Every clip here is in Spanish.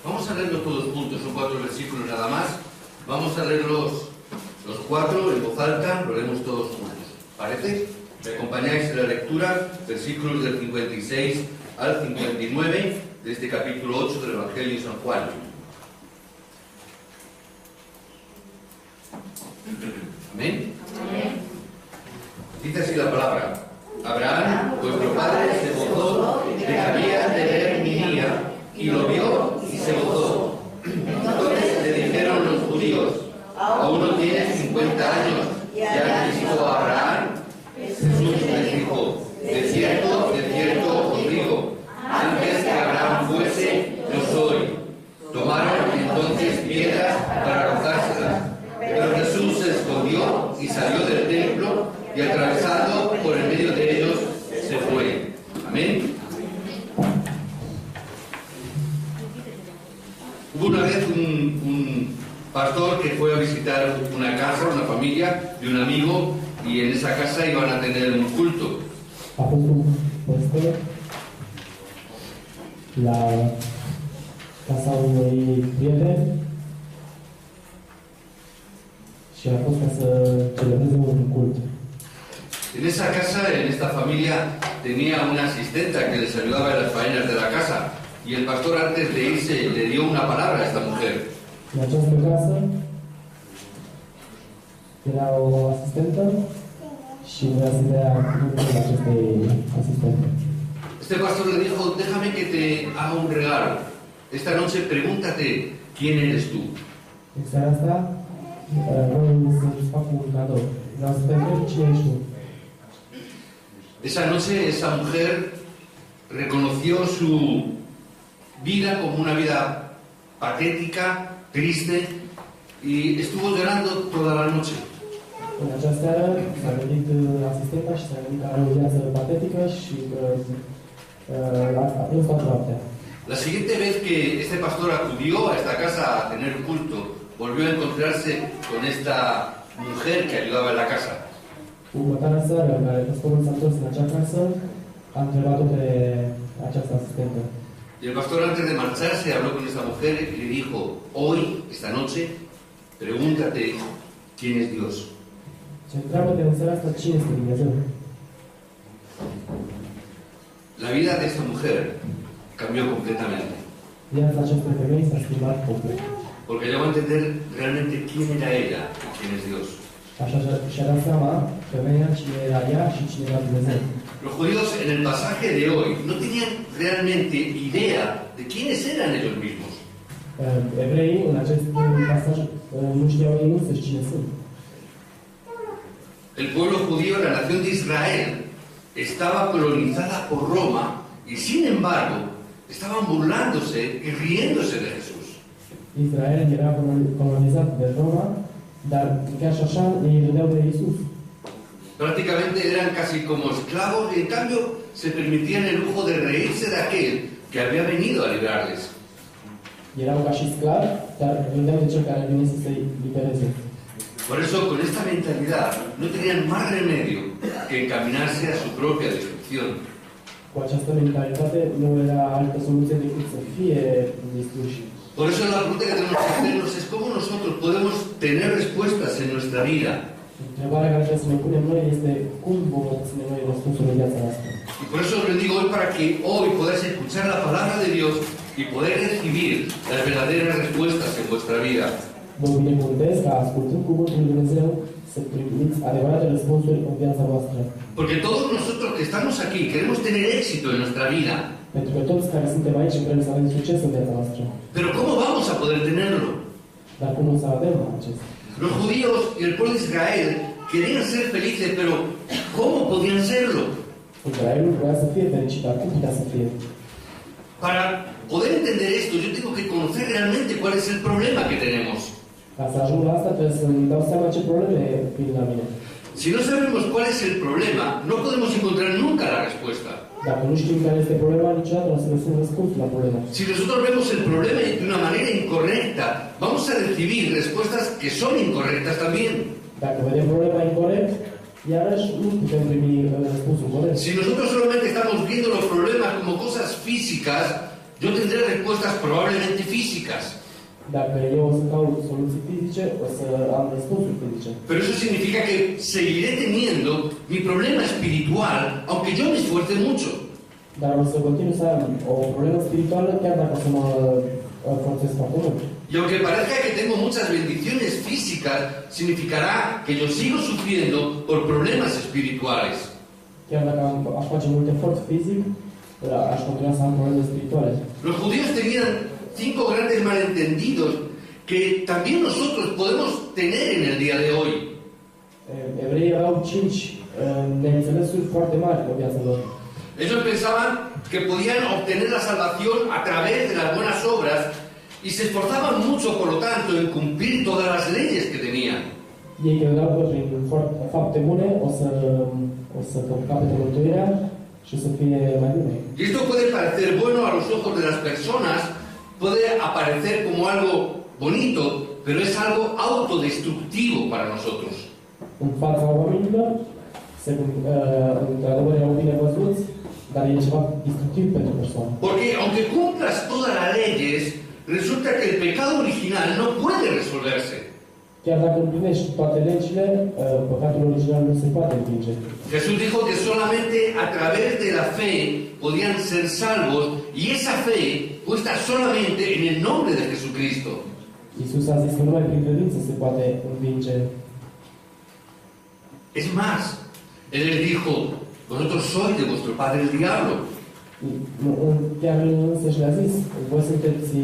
Vamos a leerlos todos juntos, son 4 versículos nada más. Vamos a leerlos los 4 en voz alta, lo leemos todos juntos. ¿Parece? ¿Me acompañáis en la lectura? Versículos del 56 al 59 de este capítulo 8 del Evangelio de San Juan. Amén. Amén. Dice así la palabra. Abraham, vuestro padre, se gozó de que había de ver mi día, y lo vio y se gozó. Entonces le dijeron los judíos, aún no tienes 50 años, ¿ya has visto a Abraham? Jesús les dijo, de cierto os digo, antes que Abraham fuese, yo soy. Tomaron entonces piedras para arrojárselas, pero Jesús se escondió y salió del templo, y atravesando por el medio de ellos, se fue. Amén. Hubo una vez un pastor que fue a visitar una casa, una familia de un amigo, y en esa casa iban a tener un culto. A fost un păstor la casa unui prieten și a fost ca să celebreze un cult. En esa casa, en esta familia, tenía una asistenta que les ayudaba en las faenas de la casa, y el pastor antes de irse le dio una palabra a esta mujer. În această casă era o asistentă și vrea să dea cuvântul acestei asistente. Este pastor le dijo, déjame que te haga un regalo. Esta noche pregúntate quién eres tú. În seara asta vreau să-ți fac un cadou. Vreau să te întreb cine ești tu. Esa noche esa mujer reconoció su vida como una vida patética, triste, y estuvo llorando toda la noche. În această seară s-a gândit asistenta și s-a gândit că are o viață patetică și a plâns toată noaptea. La siguiente vez que este pastor acudió a esta casa a tener culto, volvió a encontrarse con esta mujer que ayudaba en la casa. Următoarea seară, în care pastorul s-a întors în acea casă, a întrebat-o pe această asistentă. Y el pastor, antes de marcharse, habló con esta mujer y le dijo, hoy, esta noche, pregúntate quién es Dios. Și întreabă-te în seara asta cine este Dumnezeu. La vida de esta mujer cambió completamente, Viața acestei femei s-a schimbat complet. porque llegó a entender realmente quién era ella y quién es Dios. Așa și-a dat seama femeia cine era ea și cine era Dumnezeu. Los judíos en el pasaje de hoy no tenían realmente idea de quiénes eran ellos mismos. Evreii, în acest pasaj, nu știau ei însăși cine sunt. El pueblo judío, la nación de Israel, estaba colonizada por Roma y, sin embargo, estaban burlándose y riéndose de Jesús. Israel era colonizat de Roma, dar chiar și așa ei râdeau de Iisus. Prácticamente eran casi como esclavos y, en cambio, se permitían el lujo de reírse de aquel que había venido a librarles. Erau ca și sclavi, dar râdeau de cel care venise să-i libereze. Por eso, con esta mentalidad, no tenían más remedio que encaminarse a su propia destrucción. Cu această mentalitate nu era altă soluție decât să fie distruși. Por eso la pregunta que tenemos que hacernos es cómo nosotros podemos tener respuestas en nuestra vida. Întrebarea care trebuie să ne punem noi este cum vom obține noi răspunsul în viața noastră. Y por eso les digo hoy, para que hoy podáis escuchar la palabra de Dios y poder recibir las verdaderas respuestas en vuestra vida. Vă binecuvântez ca ascultând cuvântul lui Dumnezeu să primiți adevărate răspunsuri în viața voastră. Porque todos nosotros que estamos aquí queremos tener éxito en nuestra vida. Pentru că toți care suntem aici vrem să avem succes în viața noastră. Pero ¿cómo vamos a poder tenerlo? Dar cum o să avem acest? Los judíos y el pueblo de Israel querían ser felices, pero ¿cómo podían serlo? Israelul vrea să fie fericit, dar cum putea să fie? Para poder entender esto, yo tengo que conocer realmente cuál es el problema que tenemos. Ca să ajung la asta trebuie să-mi dau seama ce probleme vin la mine. Si no sabemos cuál es el problema, no podemos encontrar nunca la respuesta. Dacă nu știm care este problema, niciodată nu o să găsim răspunsul la problemă. Si nosotros vemos el problema de una manera incorrecta, vamos a recibir respuestas que son incorrectas también. Dacă vedem problema incorrect, iarăși nu putem primi răspunsul corect. Si nosotros solamente estamos viendo los problemas como cosas físicas, yo tendré respuestas probablemente físicas. Dacă eu o să caut soluții fizice, o să am răspunsuri fizice. Pero eso significa que seguiré teniendo mi problema espiritual, aunque yo me esfuerce mucho. Dar o să continui să am o problemă spirituală, chiar dacă o să mă forțez foarte mult. Y aunque parezca que tengo muchas bendiciones físicas, significará que yo sigo sufriendo por problemas espirituales. Chiar dacă aș face mult efort fizic, aș continua să am probleme spirituale. Los judíos tenían 5 grandes malentendidos que también nosotros podemos tener en el día de hoy. Evreii aveau 5 neînțelesuri foarte mari în viața lor. Ellos pensaban que podían obtener la salvación a través de las buenas obras y se esforzaban mucho, por lo tanto, en cumplir todas las leyes que tenían. Ei credeau că prin fapte bune o să capete mântuirea și o să fie mai bine. Y esto puede parecer bueno a los ojos de las personas, puede aparecer como algo bonito, pero es algo autodestructivo para nosotros. În fața oamenilor, într-adevăr erau bine văzuți, dar e ceva destructiv pentru persoană. Porque aunque cumplas todas las leyes, resulta que el pecado original no puede resolverse. Chiar dacă împlinești toate legile, păcatul original nu se poate împinge. Jesús dijo que solamente a través de la fe podían ser salvos y esa fe puesta solamente en el nombre de Jesucristo. Iisus a zis că numai prin credință se poate învinge. Es más, Él les dijo, vosotros sois de vuestro padre el diablo. Chiar însăși le-a zis, voi sunteți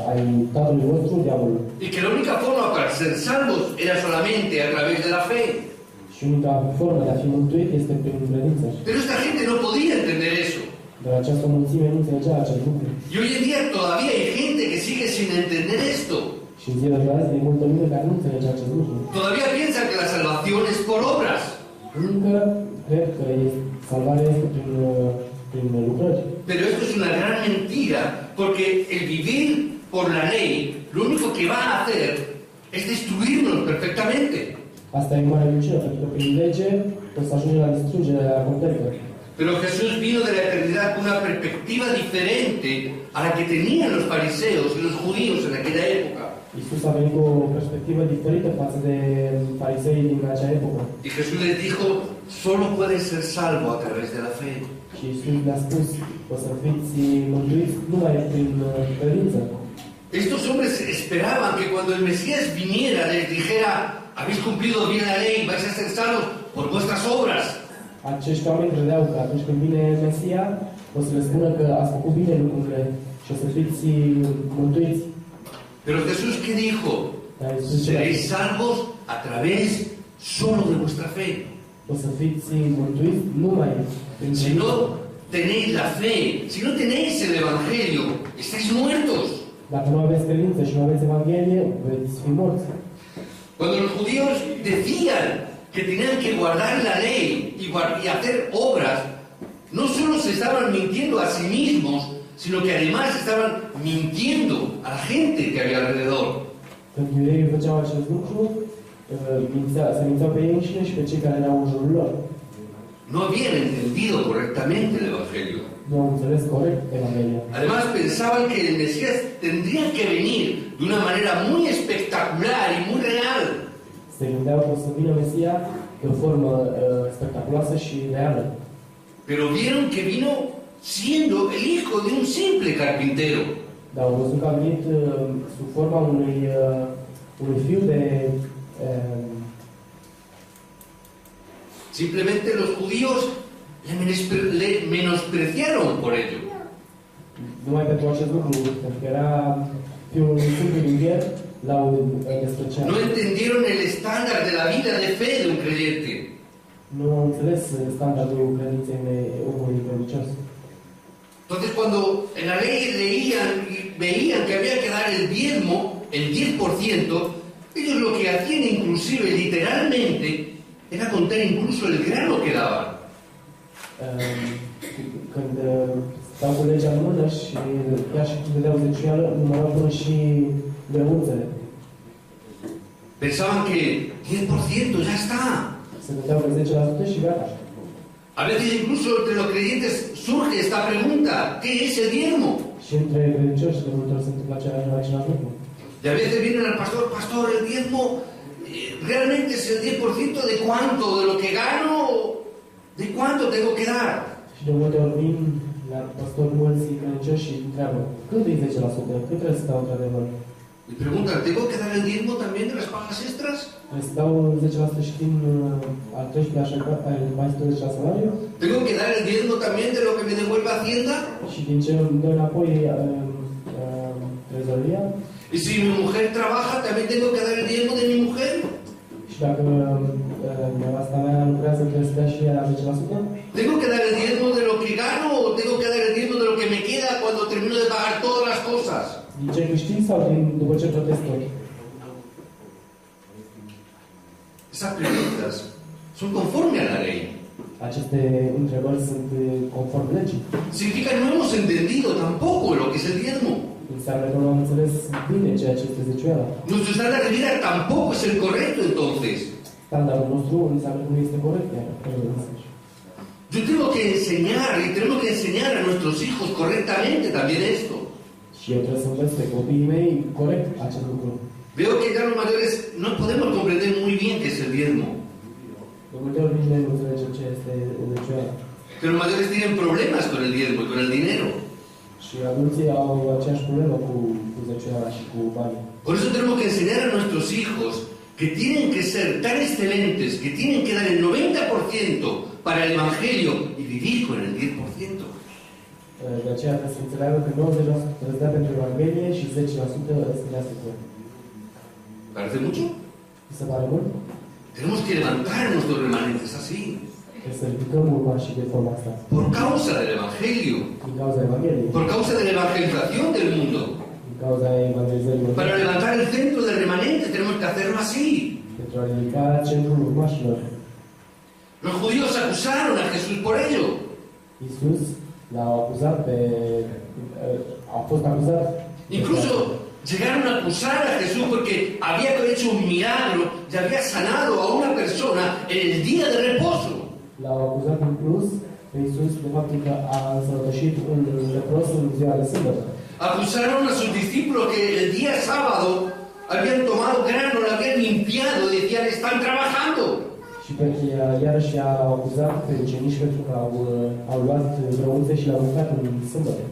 ai tatălui vostru, diavolul. Y que la única forma para ser salvos era solamente a través de la fe. Și unica formă de a fi mântuit este prin credință. Pero esta gente no podía entender eso. Dar această mulțime nu înțelegea acest lucru. Y hoy en día todavía hay gente que sigue sin entender esto. Și în zilele de azi e multă lume care nu înțelege acest lucru. Todavía piensan que la salvación es por obras. Încă cred că salvarea este prin lucrări. Pero esto es una gran mentira, porque el vivir por la ley, lo único que va a hacer es destruirnos perfectamente. Asta e mare minciună, pentru că prin lege o să ajunge la distrugerea completă. Pero Jesús vino de la eternidad con una perspectiva diferente a la que tenían los fariseos y los judíos en aquella época. Iisus a venit cu o perspectivă diferită față de fariseii din acea epocă. Y Jesús les dijo, solo puedes ser salvo a través de la fe. Și Iisus le-a spus, o să fiți mântuiți numai prin credință. Estos hombres esperaban que cuando el Mesías viniera les dijera, habéis cumplido bien la ley, vais a ser salvos por vuestras obras. Acești oameni credeau că atunci când vine Mesia, o să le spună că ați făcut bine lucrurile și o să fiți mântuiți. Pero Jesús, ¿qué dijo? Dar Iisus Seréis salvos a través solo de vuestra fe. o să fiți mântuiți numai prin Si no tenéis la fe, si no tenéis el Evangelio, estáis muertos. Dacă nu aveți credință și nu aveți Evanghelie, veți fi morți. Cuando los judíos decían que tenían que guardar la ley y hacer obras, no solo se estaban mintiendo a sí mismos, sino que además estaban mintiendo a la gente que había alrededor. Când iudeii făceau acest lucru, se mințeau pe ei înșine și pe cei care erau în jurul lor. No habían entendido correctamente el Evangelio. Nu au înțeles corect Evanghelia. Además pensaban que el Mesías tendría que venir de una manera muy espectacular y muy real. Se gândeau că o să vină Mesia de o formă spectaculoasă și reală. Pero vieron que vino siendo el hijo de un simple carpintero. Dar au văzut că a venit sub forma unui fiu de... Simplemente los judíos le menospreciaron por ello. Numai pentru acest lucru, pentru că era fiul unui simplu ingher, l-au despreciat. No entendieron el estándar de la vida de fe de un creyente. Nu au înțeles standardul credinței omului credincios. Entonces cuando en la ley leían y veían que había que dar el diezmo, el 10%, ellos lo que hacían inclusive literalmente era contar incluso el grano que daban. Când stau cu legea în mână și chiar și când vedeau zeciuială, numărau până și grăunțele. Pensaban que 10% ya está. Se gândeau că 10% și gata. A veces incluso entre los creyentes surge esta pregunta, ¿qué es el diezmo? Și între credincioși de multe ori se întâmplă același lucru. Y a veces vienen al pastor, pastor, el diezmo realmente es el 10% de cuánto, de lo que gano, de cuánto tengo que dar. Și de multe ori vin la pastor mulți credincioși și întreabă, cât e 10%? Cât trebuie să dau într-adevăr? Y preguntan, ¿tengo que dar el diezmo también de las pagas extras? Trebuie să dau 10% și din al 13-lea și al 14-lea salariu? ¿Tengo que dar el diezmo también de lo que me devuelve Hacienda? Și din ce îmi dă înapoi trezoria? Y si mi mujer trabaja, ¿también tengo que dar el diezmo de mi mujer? Și dacă nevasta mea lucrează, trebuie să dea și ea 10%? ¿Tengo que dar el diezmo de lo que gano o tengo que dar el diezmo de lo que me queda cuando termino de pagar todas las cosas? Din ce câștig sau din după ce plătesc tot? Esas preguntas son conforme a la ley. Aceste întrebări sunt conform legii. Significa que no hemos entendido tampoco lo que es el diezmo. Înseamnă că nu am înțeles bine ceea ce este zeciuiala. Nuestro estándar de vida tampoco es el correcto entonces. Standardul nostru înseamnă că nu este corect. Yo tengo que enseñar y tenemos que enseñar a nuestros hijos correctamente también esto. Și eu trebuie să învăț pe copiii mei corect acest lucru. Veo que ya los mayores no podemos comprender muy bien qué es el diezmo. De multe ori nici noi nu înțelegem ce este zeciuiala. Que los mayores tienen problemas con el diezmo y con el dinero. Și adulții au aceeași problemă cu zeciuiala și cu banii. Por eso tenemos que enseñar a nuestros hijos que tienen que ser tan excelentes, que tienen que dar el 90% para el Evangelio y vivir con el 10%. De aceea trebuie să înțeleagă că 90% trebuie să dea pentru Evanghelie și 10% să dea secur. ¿Parece mucho? Mi se pare mult? Tenemos que levantar a nuestros remanentes así, Trebuie să ridicăm urmașii de forma asta. por causa del Evangelio, Din cauza Evangheliei. por causa de la evangelización del mundo. Din cauza evangelizării. Para levantar el centro del remanente tenemos que hacerlo así. Pentru a ridica centrul urmașilor. Los judíos acusaron a Jesús por ello. Iisus l-a acuzat pe... a fost acuzat. Incluso llegaron a acusar a Jesús porque había hecho un milagro y había sanado a una persona en el día de reposo. L-au acuzat în plus pe Iisus de faptul că a însănătoșit un lepros în ziua de sâmbătă. Acusaron a sus discípulos que el día sábado habían tomado grano, lo habían limpiado y decían, están trabajando. Și pe iarăși i-au acuzat pe ucenici pentru că au luat grăunțe și le-au mâncat în sâmbătă.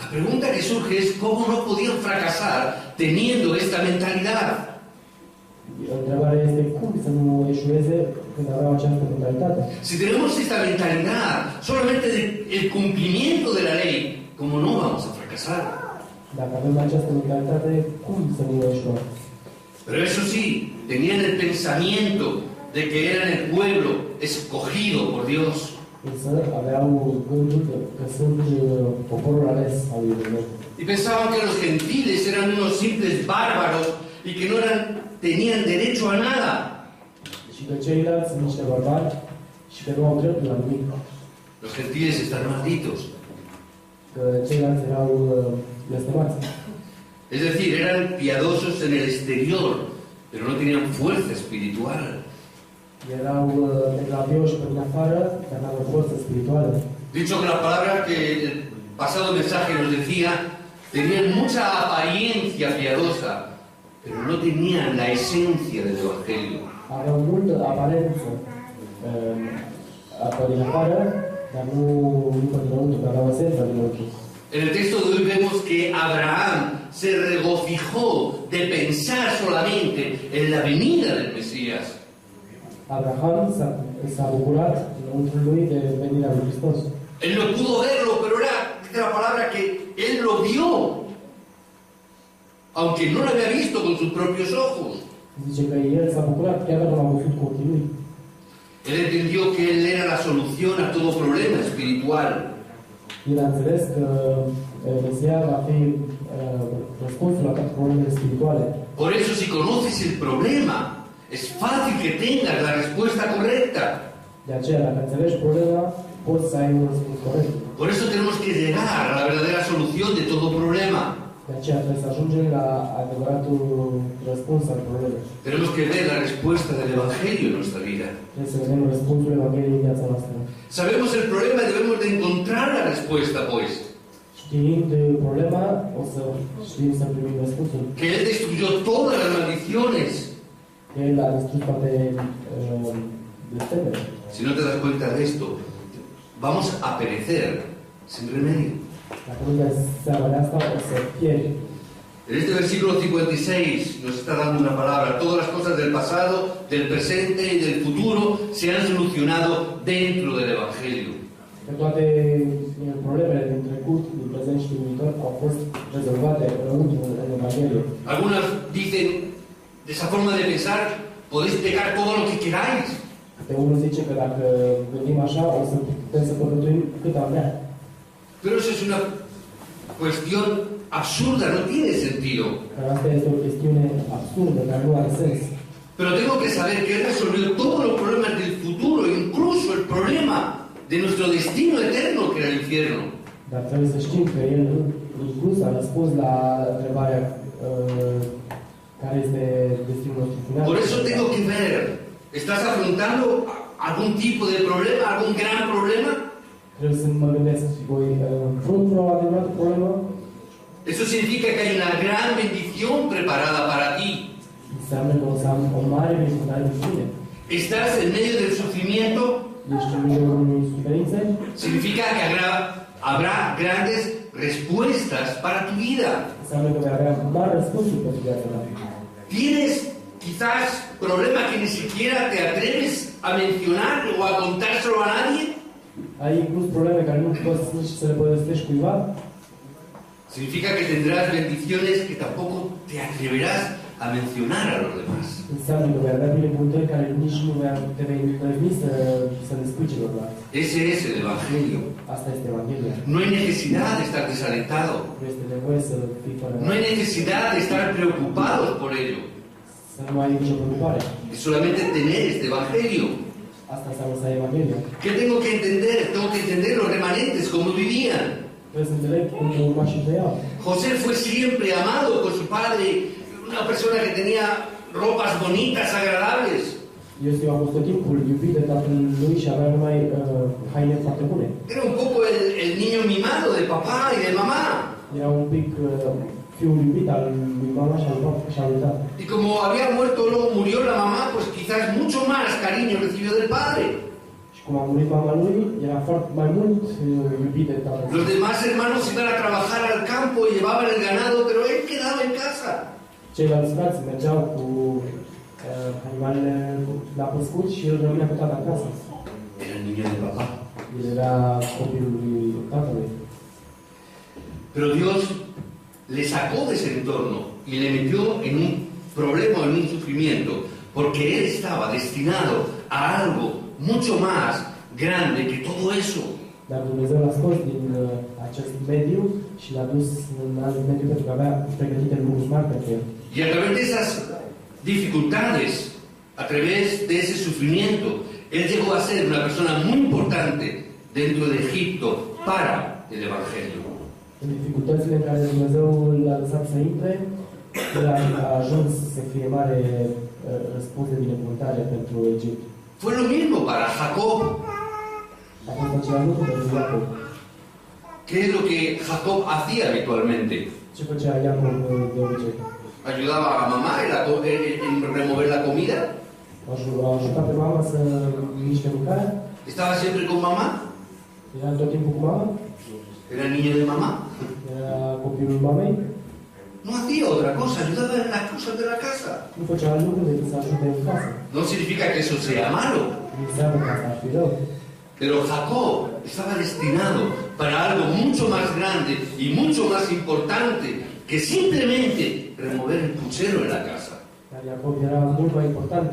La pregunta que surge es cómo no podían fracasar teniendo esta mentalidad. Întrebarea este cum să nu eșueze când aveau această mentalitate. Si tenemos esta mentalidad solamente del cumplimiento de la ley, ¿cómo no vamos a fracasar? Dacă avem această mentalitate, cum să nu eșuăm? Pero eso sí, tenían el pensamiento de que eran el pueblo escogido por Dios. Însă aveau gândul că sunt poporul ales al lui Dumnezeu. Y pensaban que los gentiles eran unos simples bárbaros y que no tenían derecho a nada. Și că ceilalți sunt niște barbari și că nu au dreptul la nimic. Los gentiles están malditos. Că ceilalți erau blestemați. Es decir, eran piadosos en el exterior, pero no tenían fuerza espiritual. Erau evlavioși pe din afară, dar nu aveau forță spirituală. Dicho que la palabra que el pasado mensaje nos decía, tenían mucha apariencia piadosa, pero no tenían la esencia del Evangelio. Aveau multă aparență pe din afară, dar nu pe dinăuntru, că aveau esența dinăuntru. En el texto de hoy vemos que Abraham se regocijó de pensar solamente en la venida del Mesías. Abraham s-a bucurat înăuntru lui de venirea lui Hristos. Él no pudo verlo, pero era la palabra que él lo vio, aunque no lo había visto con sus propios ojos. Zice că el s-a bucurat chiar dacă l-a văzut cu ochii lui. Él entendió que él era la solución a todo problema espiritual. El a înțeles că Mesia va fi răspunsul la toate problemele spirituale. Por eso, si conoces el problema, es fácil que tengas la respuesta correcta. De aceea, dacă înțelegi problema, poți să ai un răspuns corect. Por eso tenemos que llegar a la verdadera solución de todo problema. De aceea trebuie să ajungem la adevăratul răspuns al problemei. Tenemos que ver la respuesta del Evangelio en nuestra vida. Trebuie să vedem răspunsul Evangheliei în viața noastră. Sabemos el problema y debemos de encontrar la respuesta, pues. Știind problema, o să știm să primim răspunsul. Que Él destruyó todas las maldiciones. El a distrus toate blestemele. Si no te das cuenta de esto, vamos a perecer sin remedio. Dacă nu dai seama de asta, o să pieri. En este versículo 56 nos está dando una palabra. Todas las cosas del pasado, del presente y del futuro se han solucionado dentro del Evangelio. Că toate problemele din trecut, din prezent și din viitor au fost rezolvate înăuntru în Evanghelie. Algunas dicen, de esa forma de pensar, podéis pecar todo lo que queráis. De unul zice că dacă gândim așa, o să putem să păcătuim cât am vrea. Pero eso es una cuestión absurda, no tiene sentido. Dar asta este o chestiune absurdă, care nu are sens. Pero tengo que saber que Él resolvió todos los problemas del futuro, incluso el problema de nuestro destino eterno, que era el infierno. Dar trebuie să știm că El inclus a răspuns la întrebarea care este destinul nostru final. Por eso tengo que ver, ¿estás afrontando algún tipo de problema, algún gran problema? Trebuie să mă gândesc, voi înfrunt o adevărată problemă? Eso significa que hay una gran bendición preparada para ti. Înseamnă că o să am o mare binecuvântare în tine. ¿Estás en medio del sufrimiento? Ești în mijlocul unei suferințe? Significa que habrá grandes respuestas para tu vida. Înseamnă că vei avea mari răspunsuri pentru viața ta. ¿Tienes quizás problemas que ni siquiera te atreves a mencionar o a contárselo a nadie? Ai inclus probleme care nu poți nici să le povestești cuiva? Significa que tendrás bendiciones que tampoco te atreverás a mencionar a los demás. Înseamnă că vei avea binecuvântări care nici nu te vei îndrăzni să le spui celorlalți. Ese es el Evangelio. Asta este Evanghelia. No hay necesidad de estar desalentado. Nu este nevoie să fii fără... No hay necesidad de estar preocupados por ello. Să nu ai nicio preocupare. Es solamente tener este Evangelio. Asta înseamnă să ai Evanghelia. ¿Qué tengo que entender? Tengo que entender los remanentes, cómo vivían. Trebuie să înțeleg cum urma și trăiau. José fue siempre amado por su padre, una persona que tenía ropas bonitas, agradables. Iosif a fost tot timpul iubit de tatăl lui și avea numai haine foarte bune. Era un poco el niño mimado de papá y de mamá. Era un pic fiul iubit al lui mama și al lui tată. Y como había muerto, luego murió la mamá, pues quizás mucho más cariño recibió del padre. Și cum a murit mama lui, era foarte mai mult iubit de tatăl. Los demás hermanos iban a trabajar al campo y llevaban el ganado, pero él quedaba en casa. Ceilalți frați mergeau cu animalele la păscut și el rămânea cu tata acasă. Era el niño de papá. El era copilul lui tatălui. Pero Dios le sacó de ese entorno y le metió en un problema, en un sufrimiento, porque él estaba destinado a algo mucho más grande que todo eso. Dar Dumnezeu l-a scos din acest mediu și l-a dus în alt mediu pentru că avea pregătite lucruri mari pentru el. Y a través de esas dificultades, a través de ese sufrimiento, él llegó a ser una persona muy importante dentro de Egipto para el Evangelio. În dificultățile în care Dumnezeu l-a lăsat să intre, el a ajuns să fie mare răspuns de binecuvântare pentru Egipt. Fue lo mismo para Jacob. A fost același lucru pentru Iacob. ¿Qué es lo que Jacob hacía habitualmente? Ce făcea Iacob de obicei? ¿Ayudaba a mamá en remover la comida? A ajutat pe mama să miște mâncarea? ¿Estaba siempre con mamá? Era tot timpul cu mama? ¿Era niño de mamá? Era copilul mamei? No hacía otra cosa, ayudaba en las cosas de la casa. Nu făcea alt lucru decât să ajute în casă. No significa que eso sea malo. Nu înseamnă că asta ar fi rău. Pero Jacob estaba destinado para algo mucho más grande y mucho más importante que simplemente remover el puchero en la casa. Dar Iacob era mult mai important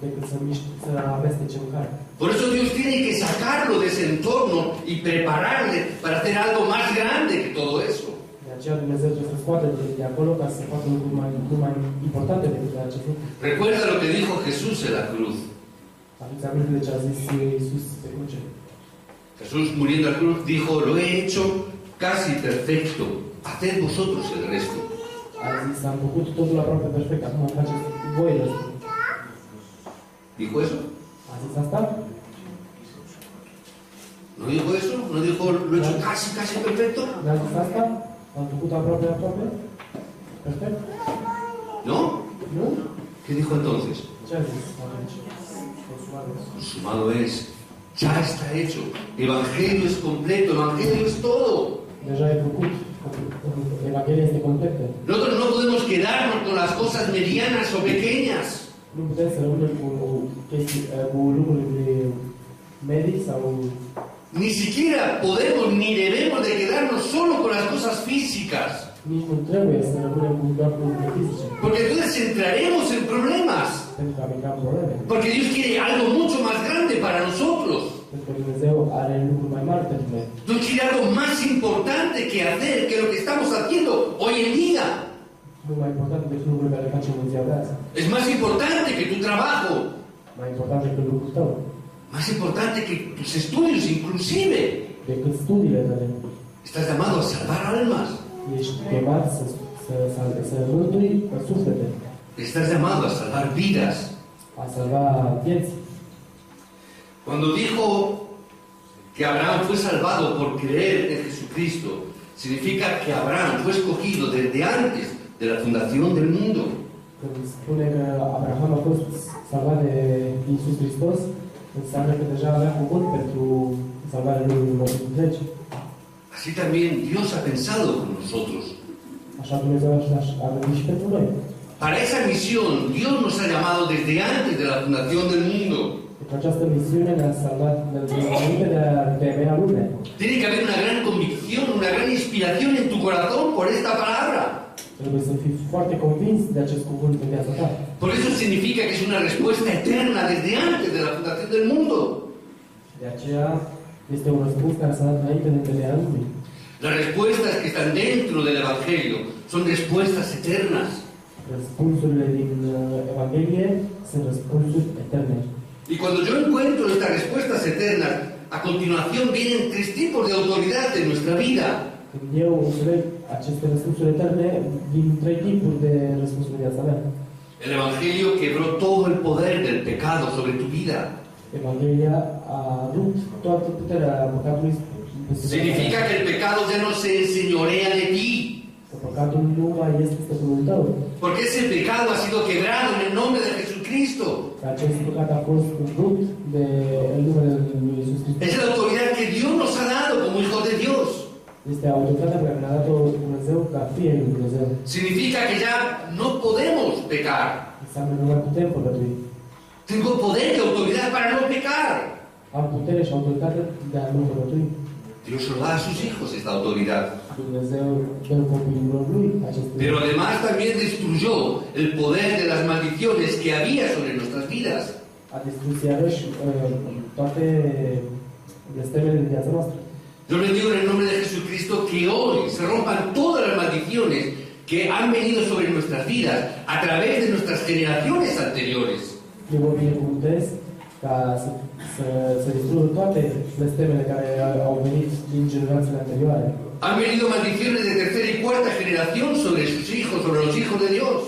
decât să amestece mâncare. Por eso Dios tiene que sacarlo de ese entorno y prepararle para hacer algo más grande que todo eso. De aceea Dumnezeu trebuie să scoate de acolo ca să facă lucruri mai importante decât acest lucru. Recuerda lo que dijo Jesús en la cruz. Aduți aminte de ce a zis Iisus pe cruce. Jesús muriendo en la cruz dijo, lo he hecho casi perfecto, haced vosotros el resto. A zis, am făcut totul aproape perfect, acum faceți voi restul. ¿Dijo eso? A zis asta? ¿No dijo eso? ¿No dijo lo he hecho casi perfecto? N-a zis asta? Am făcut aproape perfect? ¿No? Nu? ¿Qué dijo entonces? Ce a zis atunci? Consumare. Consumado es, ya está hecho. Evangelio es completo, Evangelio es todo. Deja e făcut. Evanghelia este completă. Nosotros no podemos quedarnos con las cosas medianas o pequeñas. Nu putem să rămânem cu lucrurile medii sau Ni siquiera podemos ni debemos de quedarnos solo con las cosas físicas. nici nu trebuie să rămânem cu doar lucrurile fizice. Porque entonces entraremos en problemas. Pentru că am intrat în probleme. Porque Dios quiere algo mucho más grande para nosotros. Pentru că Dumnezeu are lucruri mai mari pentru noi. Dios quiere algo más importante que hacer que lo que estamos haciendo hoy en día. Mult mai important decât lucrurile care le facem în ziua de azi. Es más importante que tu trabajo. Mai important decât lucrul tău. Más importante que tus estudios inclusive. Decât studiile tale. Estás llamado a salvar almas. Ești chemat să mântui suflete. Estás llamado a salvar vidas. A salva vieți. Cuando dijo que Abraham fue salvado por creer en Jesucristo, significa que Abraham fue escogido desde antes de la fundación del mundo. Când spune că Abraham a fost salvat de Iisus Hristos, înseamnă că deja avea cuvânt pentru salvarea lumii întregi. Así también Dios ha pensado con nosotros. Așa Dumnezeu a gândit și pentru noi. Para esa misión, Dios nos ha llamado desde antes de la fundación del mundo. Pentru această misiune ne-a salvat înainte de a crea lumea. Tiene que haber una gran convicción, una gran inspiración en tu corazón por esta palabra. Trebuie să fii foarte convins de acest cuvânt în viața ta. Por eso significa que es una respuesta eterna desde antes de la fundación del mundo. De aceea este un răspuns care s-a dat înainte de întemeierea lumii. Las respuestas que están dentro del Evangelio son respuestas eternas. Răspunsurile din Evanghelie sunt răspunsuri eterne. Y cuando yo encuentro estas respuestas eternas, a continuación vienen tres tipos de autoridad en nuestra vida. Când eu înțeleg aceste răspunsuri eterne, vin trei tipuri de răspunsuri în viața mea. El Evangelio quebró todo el poder del pecado sobre tu vida. Evanghelia a rupt toată puterea păcatului. Significa que el pecado ya no se enseñorea de ti. Că păcatul nu mai este stăpânul tău. Porque ese pecado ha sido quebrado en el nombre de Jesucristo. Că acest păcat a fost rupt de numele lui Iisus Hristos. Es la autoridad que Dios nos ha dado como hijos de Dios. Este autoritatea pe care ne-a dat-o Dumnezeu ca fie lui Dumnezeu. Significa que ya no podemos pecar. Înseamnă că nu mai putem păcătui. Tengo poder y autoridad para no pecar. Am putere și autoritate de a nu păcătui. Dios lo da a sus hijos esta autoridad. Dumnezeu dă copiilor lui aceste. Pero además también destruyó el poder de las maldiciones que había sobre nuestras vidas. A distrus iarăși toate blestemele din viața noastră. Yo les digo en el nombre de Jesucristo que hoy se rompan todas las maldiciones que han venido sobre nuestras vidas a través de nuestras generaciones anteriores. Eu vă binecuvântez ca să distrugă toate blestemele care au venit din generațiile anterioare. Han venido maldiciones de tercera y cuarta generación sobre sus hijos, sobre los hijos de Dios.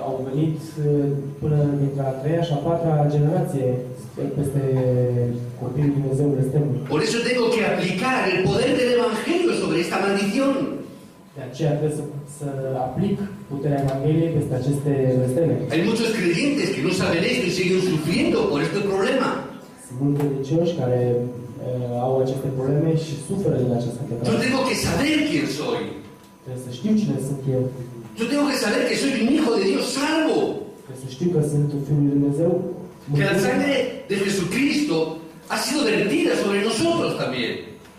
Au venit până dintre a treia și a patra generație peste copiii lui Dumnezeu blestemul. Por eso tengo que aplicar el poder del Evangelio sobre esta maldición. De aceea trebuie să aplic puterea Evangheliei peste aceste blesteme. Hay muchos creyentes que no saben esto y siguen sufriendo por este problema. Sunt mulți credincioși care au aceste probleme și suferă din această Yo păcate. tengo que saber quién soy. Trebuie să știu cine sunt eu. Yo tengo que saber que soy un hijo de Dios salvo. Trebuie să știu că sunt un fiul lui Dumnezeu. Que la sangre de Jesucristo ha sido vertida sobre nosotros también.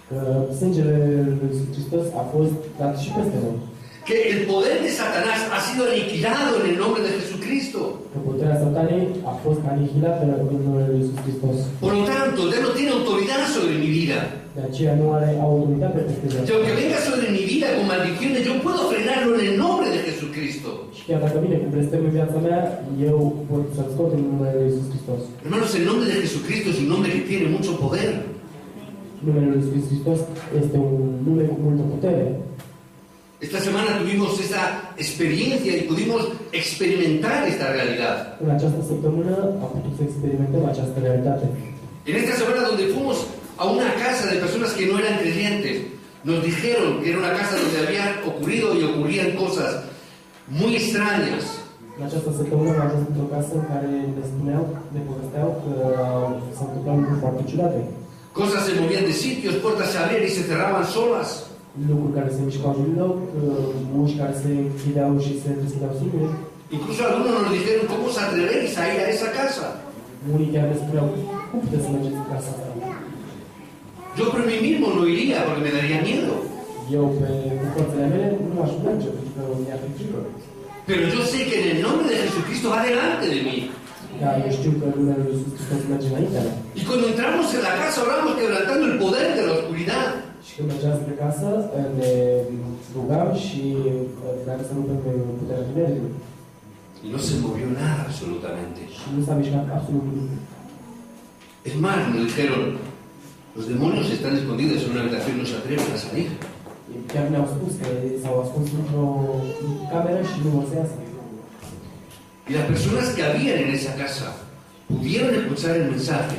Că sângele lui Iisus Hristos a fost dat și peste noi. Que el poder de Satanás ha sido aniquilado en el nombre de Jesucristo. Că puterea satanei a fost anihilată în numele lui Iisus Hristos. Por lo tanto, ya no tiene autoridad sobre mi vida. De aceea nu are autoritate peste Y viața. aunque venga sobre mi vida con maldiciones, yo puedo frenarlo en el nombre de Jesucristo. Și chiar dacă vine cu blestem în viața mea, eu pot să-l scot în numele lui Iisus Hristos. Hermanos, el nombre de Jesucristo es un nombre que tiene mucho poder. Numele Lui Iisus Hristos este un nume cu multă putere. Esta semana tuvimos esa experiencia y pudimos experimentar esta realidad. În această săptămână am putut să experimentăm această realitate. En esta semana donde fuimos a una casa de personas que no eran creyentes, nos dijeron que era una casa donde habían ocurrido y ocurrían cosas muy extrañas. În această săptămână am ajuns într-o casă în care ne povesteau că s-au întâmplat lucruri foarte ciudate. Cosas se movían de sitios, puertas se abrían y se cerraban solas. Lucruri care se mișcau din loc, uși care se închideau și se deschideau singure. Incluso algunos nos dijeron, ¿cómo os atrevéis a ir a esa casa? Unii chiar ne spuneau, cum puteți să mergeți în casa asta? Yo por mí mismo no iría porque me daría miedo. Eu, cu forțele mele, nu aș merge, pentru că mi-ar fi frică. Pero yo sé que en el nombre de Jesucristo va delante de mí. Dar eu știu că numele Lui Iisus Hristos merge înaintea mea. Y cuando entramos en la casa oramos quebrantando el poder de la oscuridad. Și când mergeam spre casă, ne rugam și vreau să rupem puterea tinerilor. Y no se movió nada absolutamente. Și nu s-a mișcat absolut nimic. Es más, nos dijeron, los demonios están escondidos en una habitación y no se atreven a salir. Chiar ne-au spus că s-au ascuns într-o cameră și nu vor să iasă. Y las personas que habían en esa casa pudieron escuchar el mensaje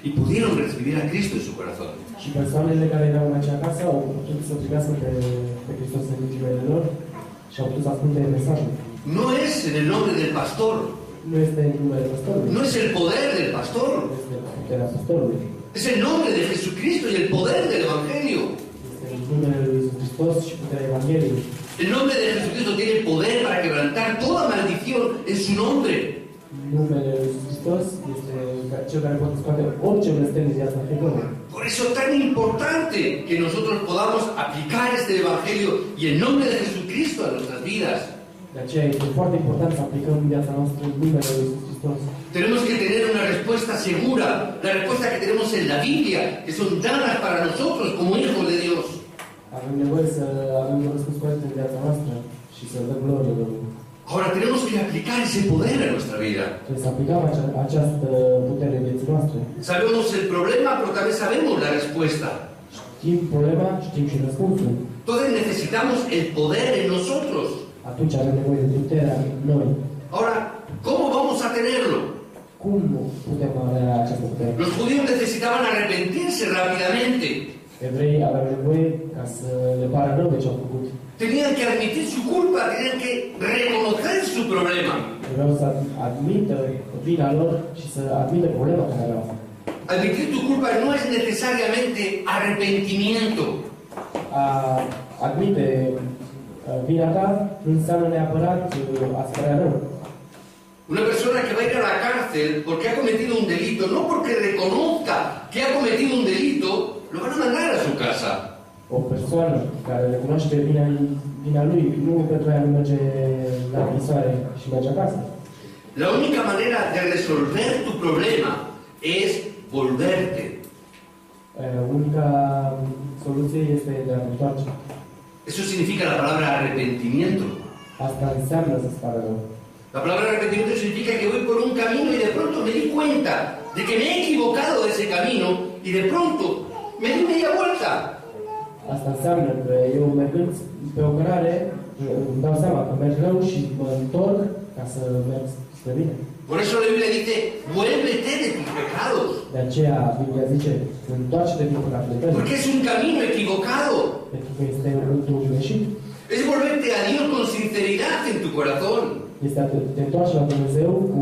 y pudieron recibir a Cristo en su corazón. Și persoanele care erau în acea casă au putut să primească pe Hristos în inimile lor și au putut să asculte mesajul. No es en el nombre del pastor, Nu este în numele pastorului. no es el poder del pastor, Este puterea pastorului. es el nombre de Jesucristo y el poder del Evangelio. Este în numele Lui Iisus Hristos și puterea Evangheliei. El nombre de Jesucristo tiene poder para quebrantar toda maldición en su nombre. Numele Lui Iisus Hristos este cel care poate scoate orice blestem din viața fiecăruia. Por eso es tan importante que nosotros podamos aplicar este Evangelio y el nombre de Jesucristo a nuestras vidas. De aceea este foarte important să aplicăm în viața noastră numele Lui Iisus Hristos. Tenemos que tener una respuesta segura, la respuesta que tenemos en la Biblia, que son dadas para nosotros como hijos de Dios. Avem nevoie să avem un răspuns corect în viața noastră și să dăm glorie Domnului. Ahora tenemos que aplicar ese poder a nuestra vida. Trebuie să aplicăm această putere în vieții noastre. Sabemos el problema, pero también sabemos la respuesta. Știm problema, știm și răspunsul. Entonces necesitamos el poder en nosotros. Atunci avem nevoie de puterea în noi. Ahora, ¿cómo vamos a tenerlo? Cum putem avea această putere? Los judíos necesitaban arrepentirse rápidamente. Evreii aveau nevoie ca să le pară rău de ce au făcut. Tenían que admitir su culpa, tenían que reconocer su problema. Vreau să admită vina lor și să admită problema care aveau. Admitir tu culpa no es necesariamente arrepentimiento. Admite vina ta nu înseamnă neapărat a-ți părea rău. Una persona que va a ir a la cárcel porque ha cometido un delito, no porque reconozca que ha cometido un delito, lo van a mandar a su casa. O persoană care recunoaște vina lui, nu pentru aia nu merge la închisoare și merge acasă. La única manera de resolver tu problema es volverte. Unica soluție este de a te întoarce. Eso significa la palabra arrepentimiento. Asta înseamnă să-ți pară rău. La palabra arrepentimiento significa que voy por un camino y de pronto me di cuenta de que me he equivocado de ese camino y de pronto me di media vuelta. Asta înseamnă că eu mergând pe o cărare, îmi dau seama că merg rău și mă întorc ca să merg spre bine. Por eso la Biblia dice, vuélvete de tus pecados. De aceea Biblia zice, întoarce-te din păcatele tale. Porque es un camino equivocado. Pentru că este un drum greșit. Es volverte a Dios con sinceridad en tu corazón. Este a te întoarce la Dumnezeu cu